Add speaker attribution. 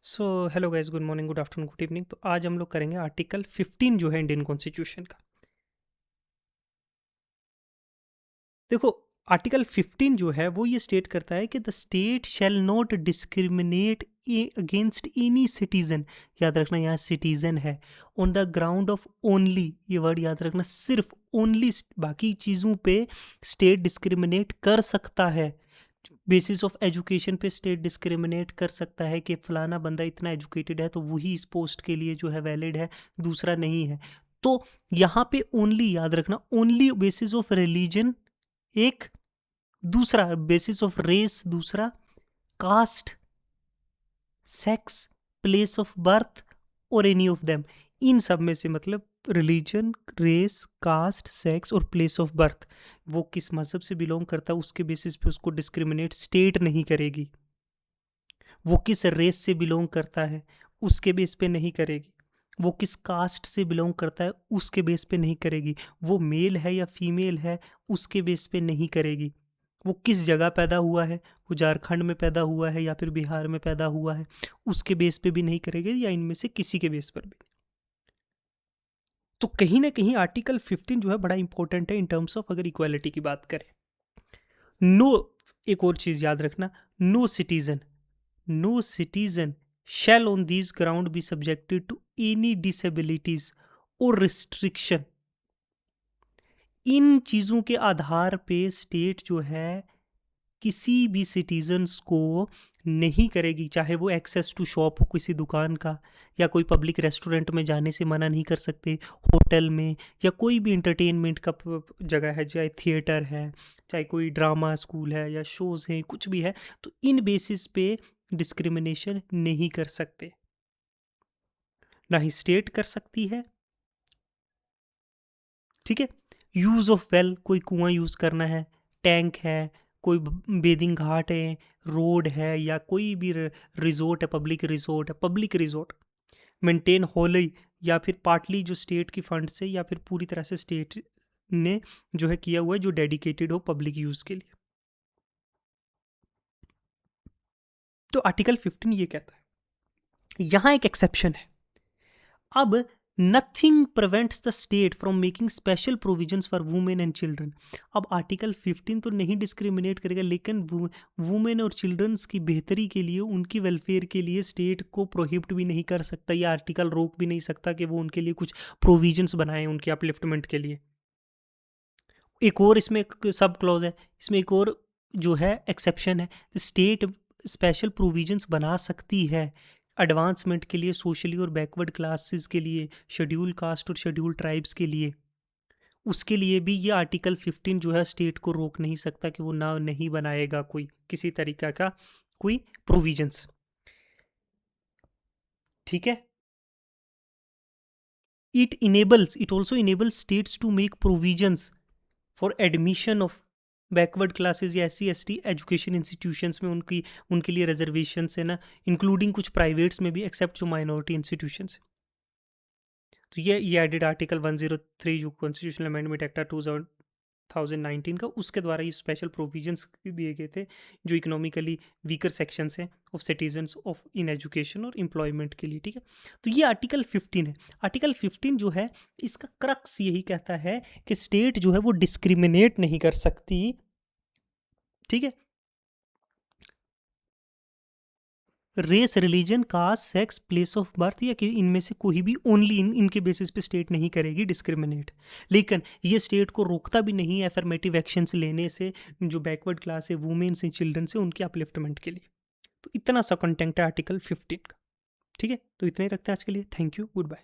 Speaker 1: So hello guys, good morning, good afternoon, good evening. तो आज हम लोग करेंगे आर्टिकल 15 जो है इंडियन कॉन्स्टिट्यूशन का। देखो, आर्टिकल 15 जो है वो ये स्टेट करता है कि the state shall not discriminate against any citizen. याद रखना, यहाँ सिटीजन है। On the ground of only, ये वर्ड याद रखना, सिर्फ ओनली। बाकी चीज़ों पे स्टेट डिस्क्रिमिनेट कर सकता है। बेसिस ऑफ एजुकेशन पे स्टेट डिस्क्रिमिनेट कर सकता है कि फलाना बंदा इतना एजुकेटेड है तो वही इस पोस्ट के लिए जो है वैलिड है, दूसरा नहीं है। तो यहाँ पे ओनली याद रखना, ओनली बेसिस ऑफ रिलीजन एक, दूसरा बेसिस ऑफ रेस दूसरा, caste, sex, place of birth और एनी ऑफ देम। इन सब में से मतलब रिलीजन, रेस, कास्ट, सेक्स और प्लेस ऑफ बर्थ, वो किस मजहब से बिलोंग करता है उसके बेसिस पे उसको डिस्क्रिमिनेट स्टेट नहीं करेगी। वो किस रेस से बिलोंग करता है उसके बेस पे नहीं करेगी। वो किस कास्ट से बिलोंग करता है उसके बेस पे नहीं करेगी। वो मेल है या फीमेल है उसके बेस पे नहीं करेगी। वो किस जगह पैदा हुआ है, वो झारखंड में पैदा हुआ है या फिर बिहार में पैदा हुआ है, उसके बेस पे भी नहीं करेगी, या इनमें से किसी के बेस पर भी। तो कहीं ना कहीं आर्टिकल 15 जो है बड़ा इंपॉर्टेंट है इन टर्म्स ऑफ, अगर इक्वालिटी की बात करें। नो, एक और चीज याद रखना, no citizen, no citizen shall on these ground be subjected to any disabilities or restriction। इन चीज़ों के आधार पे स्टेट जो है किसी भी सिटीजन्स को नहीं करेगी, चाहे वो एक्सेस टू शॉप हो किसी दुकान का, या कोई पब्लिक रेस्टोरेंट में जाने से मना नहीं कर सकते, होटल में, या कोई भी इंटरटेनमेंट का जगह है, चाहे थिएटर है, चाहे कोई ड्रामा स्कूल है या शोज़ हैं, कुछ भी है, तो इन बेसिस पे डिस्क्रिमिनेशन नहीं कर सकते। ना ही स्टेट कर सकती है, ठीक है। यूज़ ऑफ वेल, कोई कुआं यूज़ करना है, टैंक है, कोई बेदिंग घाट है, रोड है, या कोई भी रिजोर्ट है, पब्लिक रिजोर्ट मेंटेन होली, या फिर पार्टली जो स्टेट की फंड से या फिर पूरी तरह से स्टेट ने जो है किया हुआ है, जो डेडिकेटेड हो पब्लिक यूज़ के लिए। तो आर्टिकल 15 ये कहता है। यहाँ एक एक्सेप्शन है। अब nothing prevents the state from making special provisions for women and children. अब आर्टिकल 15 तो नहीं डिस्क्रिमिनेट करेगा, लेकिन वुमेन और चिल्ड्रंस की बेहतरी के लिए, उनकी वेलफेयर के लिए स्टेट को प्रोहिबिट भी नहीं कर सकता, या आर्टिकल रोक भी नहीं सकता कि वो उनके लिए कुछ प्रोविजंस बनाए उनके अपलिफ्टमेंट के लिए। एक और इसमें एक सब क्लॉज है, इसमें एक और जो है एक्सेप्शन है, स्टेट स्पेशल प्रोविजंस बना सकती है एडवांसमेंट के लिए, सोशली और बैकवर्ड क्लासेस के लिए, शेड्यूल कास्ट और शेड्यूल ट्राइब्स के लिए। उसके लिए भी ये आर्टिकल 15 जो है स्टेट को रोक नहीं सकता कि वो ना नहीं बनाएगा कोई किसी तरीका का कोई प्रोविजंस, ठीक है। It also enables states to make provisions for admission of backward classes या SC ST एजुकेशन इंस्टीट्यूशंस में, उनके लिए रिजर्वेशन है ना, इंक्लूडिंग कुछ प्राइवेट्स में भी, एक्सेप्ट जो माइनॉरिटी इंस्टीट्यूशंस है। तो ये एडेड आर्टिकल 103 जो कॉन्स्टिट्यूशनल अमेंडमेंट एक्ट 2019 का, उसके द्वारा ये स्पेशल प्रोविजंस दिए गए थे जो इकोनॉमिकली वीकर सेक्शंस हैं of citizens of in education और एम्प्लॉयमेंट के लिए, ठीक है। तो ये आर्टिकल 15 है। आर्टिकल 15 जो है इसका क्रक्स यही कहता है कि स्टेट जो है वो डिस्क्रिमिनेट नहीं कर सकती, ठीक है। Race, religion, caste, sex, place of birth, या कि इनमें से कोई भी, ओनली इनके बेसिस पे स्टेट नहीं करेगी डिस्क्रिमिनेट। लेकिन ये स्टेट को रोकता भी नहीं है एफर्मेटिव एक्शंस लेने से जो बैकवर्ड क्लास है, वुमेन्स एंड चिल्ड्रन से, उनके अपलिफ्टमेंट के लिए। तो इतना सा कंटेंट है आर्टिकल 15 का, ठीक है। तो इतना ही रखते हैं आज के लिए। Thank you, good bye.